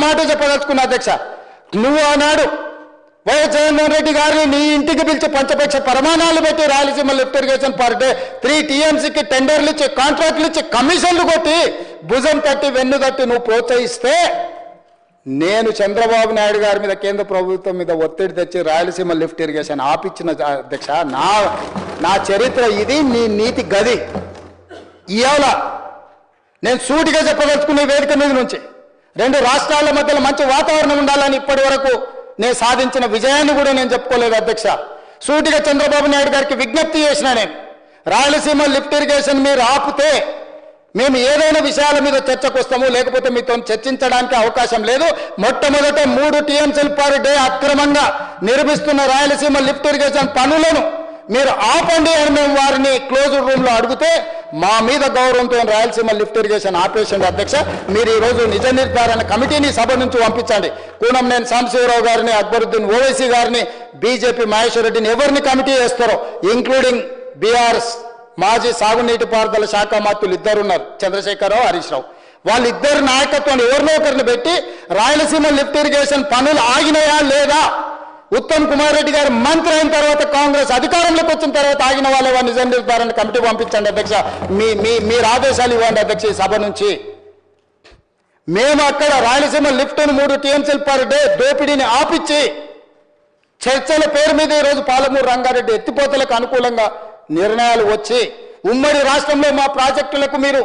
మాట చెప్పదలుచుకున్నా అధ్యక్ష. నువ్వు ఆనాడు వైఎస్ జగన్మోహన్ రెడ్డి గారిని నీ ఇంటికి పిలిచి పంచపక్ష ప్రమాణాలు పెట్టి Rayalaseema lift irrigation per day 3 TMCకి టెండర్లు ఇచ్చి కాంట్రాక్టులు ఇచ్చి కమిషన్లు కొట్టి భుజం తట్టి వెన్ను తట్టి నువ్వు ప్రోత్సహిస్తే నేను చంద్రబాబు నాయుడు గారి మీద కేంద్ర ప్రభుత్వం మీద ఒత్తిడి తెచ్చి రాయలసీమ లిఫ్ట్ ఇరిగేషన్ ఆపిచ్చిన అధ్యక్ష. నా చరిత్ర ఇది, నీ నీతి గది. ఇవాళ నేను సూటిగా చెప్పదలుచుకునే వేదిక మీద నుంచి 2 రాష్ట్రాల మధ్యలో మంచి వాతావరణం ఉండాలని ఇప్పటి వరకు నేను సాధించిన విజయాన్ని కూడా నేను చెప్పుకోలేదు అధ్యక్ష. సూటిగా చంద్రబాబు నాయుడు గారికి విజ్ఞప్తి చేసిన నేను, రాయలసీమ లిఫ్ట్ ఇరిగేషన్ మీరు ఆపితే మేము ఏదైనా విషయాల మీద చర్చకు వస్తాము, లేకపోతే మీతో చర్చించడానికి అవకాశం లేదు. మొట్టమొదట 3 TMCలు పర్ డే అక్రమంగా నిర్మిస్తున్న రాయలసీమ లిఫ్ట్ ఇరిగేషన్ పనులను మీరు ఆపండి అని మేము వారిని క్లోజ్డ్ రూమ్లో అడిగితే మా మీద గౌరవంతో రాయలసీమ లిఫ్ట్ ఇరిగేషన్ ఆపేసింది అధ్యక్ష. మీరు ఈరోజు నిజ నిర్ధారణ కమిటీని సభ నుంచి పంపించండి. కూనంనేని సాంబశివరావు గారిని, అక్బరుద్దీన్ ఓవైసీ గారిని, బీజేపీ మహేశ్వర్ రెడ్డిని ఎవరిని కమిటీ వేస్తారో, ఇంక్లూడింగ్ బీఆర్ఎస్ మాజీ సాగునీటి పారుదల శాఖ మంత్రులు 2 ఉన్నారు, చంద్రశేఖరరావు, హరీష్ రావు. వాళ్ళిద్దరు నాయకత్వాన్ని ఎవరినో ఒకరిని పెట్టి రాయలసీమ లిఫ్ట్ ఇరిగేషన్ పనులు ఆగినాయా లేదా, ఉత్తమ్ కుమార్ రెడ్డి గారు మంత్రి అయిన తర్వాత కాంగ్రెస్ అధికారంలోకి వచ్చిన తర్వాత ఆగిన వాళ్ళే నిజ నిర్ధారణ కమిటీ పంపించండి అధ్యక్ష. మీరు ఆదేశాలు ఇవ్వండి అధ్యక్ష. ఈ సభ నుంచి మేము అక్కడ రాయలసీమ లిఫ్ట్ను 3 TMCలు పర్ డే దోపిడీని ఆపిచ్చి చర్చల పేరు మీద ఈరోజు పాలమూరు రంగారెడ్డి ఎత్తిపోతలకు అనుకూలంగా నిర్ణయాలు వచ్చి ఉమ్మడి రాష్ట్రంలో మా ప్రాజెక్టులకు మీరు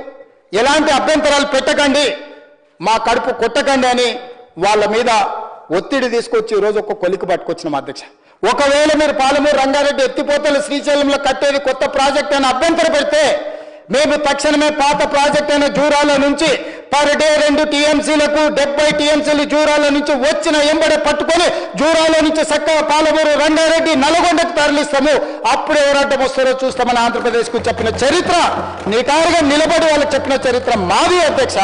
ఎలాంటి అభ్యంతరాలు పెట్టకండి, మా కడుపు కొట్టకండి అని వాళ్ళ మీద ఒత్తిడి తీసుకొచ్చి ఈరోజు ఒక కొలికి పట్టుకొచ్చినాం అధ్యక్ష. ఒకవేళ మీరు పాలమూరు రంగారెడ్డి ఎత్తిపోతలు శ్రీశైలంలో కట్టేది కొత్త ప్రాజెక్ట్ అని అభ్యంతరం పెడితే మేము తక్షణమే పాత ప్రాజెక్ట్ అయిన జూరాల నుంచి పర్ డే 2 TMCలకు 70 TMCలు జూరాల నుంచి వచ్చిన ఎంబడే పట్టుకొని జూరాల నుంచి చక్కగా పాలమూరు రంగారెడ్డి నల్గొండకు తరలిస్తాము. అప్పుడు ఎవరంటే వస్తారో చూస్తామని ఆంధ్రప్రదేశ్కు చెప్పిన చరిత్ర, నిటారుగా నిలబడి వాళ్ళకి చెప్పిన చరిత్ర మాది అధ్యక్ష.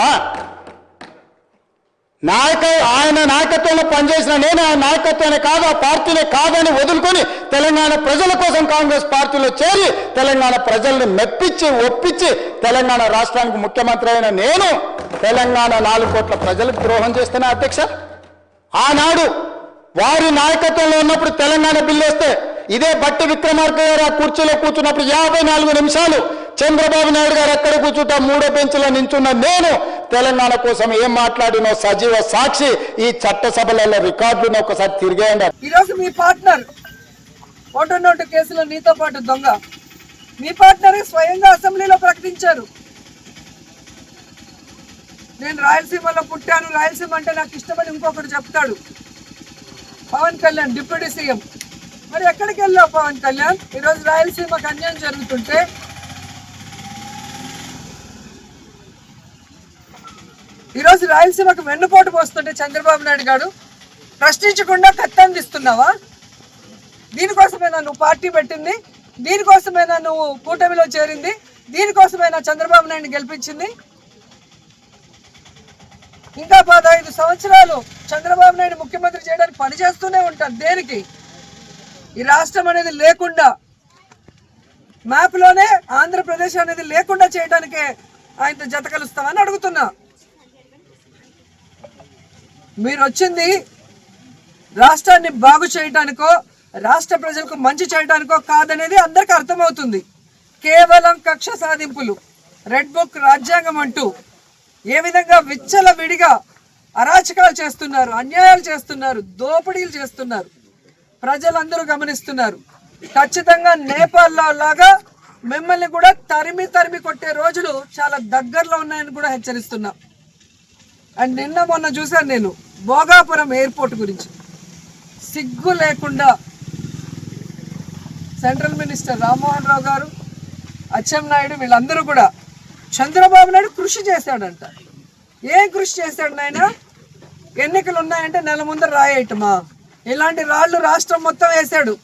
ఆయన నాయకత్వంలో పనిచేసిన నేను ఆ నాయకత్వాన్ని కాదు, ఆ పార్టీనే కాదని వదులుకొని తెలంగాణ ప్రజల కోసం కాంగ్రెస్ పార్టీలో చేరి తెలంగాణ ప్రజల్ని మెప్పించి ఒప్పించి తెలంగాణ రాష్ట్రానికి ముఖ్యమంత్రి అయిన నేను తెలంగాణ 4 కోట్ల ప్రజలకు ద్రోహం చేస్తున్నా అధ్యక్ష. ఆనాడు వారి నాయకత్వంలో ఉన్నప్పుడు తెలంగాణ బిల్లు వస్తే ఇదే బట్టి విక్రమార్క గారు ఆ కుర్చీలో కూర్చున్నప్పుడు 54 నిమిషాలు చంద్రబాబు నాయుడు గారు ఎక్కడ కూర్చుంటా 3వ బెంచ్లో నించున్న నేను తెలంగాణ కోసం ఏం మాట్లాడినో సజీవ సాక్షి. ఈ చట్టసభలలో రికార్డులను ఒకసారి తిరిగేయండి. ఈరోజు మీ పార్ట్నర్ ఓటర్ నోటు కేసులో నీతో పాటు దొంగ, మీ పార్ట్నర్ స్వయంగా అసెంబ్లీలో ప్రకటించారు, నేను రాయలసీమలో పుట్టాను, రాయలసీమ అంటే నాకు ఇష్టమని ఇంకొకటి చెప్తాడు. పవన్ కళ్యాణ్ డిప్యూటీ సీఎం, మరి ఎక్కడికి వెళ్ళావు పవన్ కళ్యాణ్? ఈరోజు రాయలసీమకు అన్యాయం జరుగుతుంటే, ఈరోజు రాయలసీమకు వెన్నుపోటు పోస్తుంటే చంద్రబాబు నాయుడు గారు ప్రశ్నించకుండా కత్తందిస్తున్నావా? దీనికోసమేనా నువ్వు పార్టీ పెట్టింది? దీనికోసమేనా నువ్వు కూటమిలో చేరింది? దీనికోసమేనా చంద్రబాబు నాయుడు గెలిపించింది? ఇంకా 15 సంవత్సరాలు చంద్రబాబు నాయుడు ముఖ్యమంత్రి చేయడానికి పనిచేస్తూనే ఉంటారు. దేనికి? ఈ రాష్ట్రం అనేది లేకుండా, మ్యాప్లోనే ఆంధ్రప్రదేశ్ అనేది లేకుండా చేయడానికే ఆయనతో జత కలుస్తామని అడుగుతున్నా. మీరు వచ్చింది రాష్ట్రాన్ని బాగు చేయడానికో రాష్ట్ర ప్రజలకు మంచి చేయడానికో కాదనేది అందరికీ అర్థమవుతుంది. కేవలం కక్ష సాధింపులు, రెడ్ బుక్ రాజ్యాంగం అంటూ ఏ విధంగా విచ్చల విడిగా అరాచకాలు చేస్తున్నారు, అన్యాయాలు చేస్తున్నారు, దోపిడీలు చేస్తున్నారు, ప్రజలందరూ గమనిస్తున్నారు. ఖచ్చితంగా నేపాల్లో లాగా మిమ్మల్ని కూడా తరిమి తరిమి కొట్టే రోజులు చాలా దగ్గరలో ఉన్నాయని కూడా హెచ్చరిస్తున్నా. అండ్ నిన్న మొన్న చూశాను నేను భోగాపురం ఎయిర్పోర్ట్ గురించి, సిగ్గు లేకుండా సెంట్రల్ మినిస్టర్ రామ్మోహన్ రావు గారు, అచ్చెన్నాయుడు వీళ్ళందరూ కూడా చంద్రబాబు నాయుడు కృషి చేశాడంట. ఏం కృషి చేశాడు నాయన? ఎన్నికలు ఉన్నాయంటే నెల ముందర రాయేయటమా? ఇలాంటి రాళ్ళు రాష్ట్రం మొత్తం వేశాడు,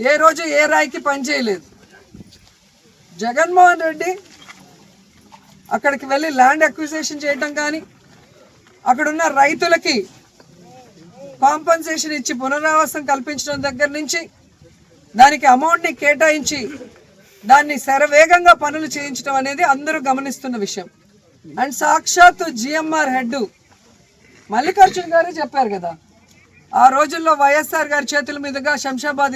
ఏ రోజు ఏ రాయికి పనిచేయలేదు. జగన్మోహన్ రెడ్డి అక్కడికి వెళ్ళి ల్యాండ్ అక్విజిషన్ చేయటం కానీ, అక్కడున్న రైతులకి కాంపన్సేషన్ ఇచ్చి పునరావాసం కల్పించడం దగ్గర నుంచి దానికి అమౌంట్ని కేటాయించి దాన్ని శరవేగంగా పనులు చేయించడం అనేది అందరూ గమనిస్తున్న విషయం. అండ్ సాక్షాత్తు జిఎంఆర్ హెడ్ మల్లికార్జున గారే చెప్పారు కదా, ఆ రోజుల్లో వైఎస్ఆర్ గారి చేతుల మీదుగా శంషాబాద్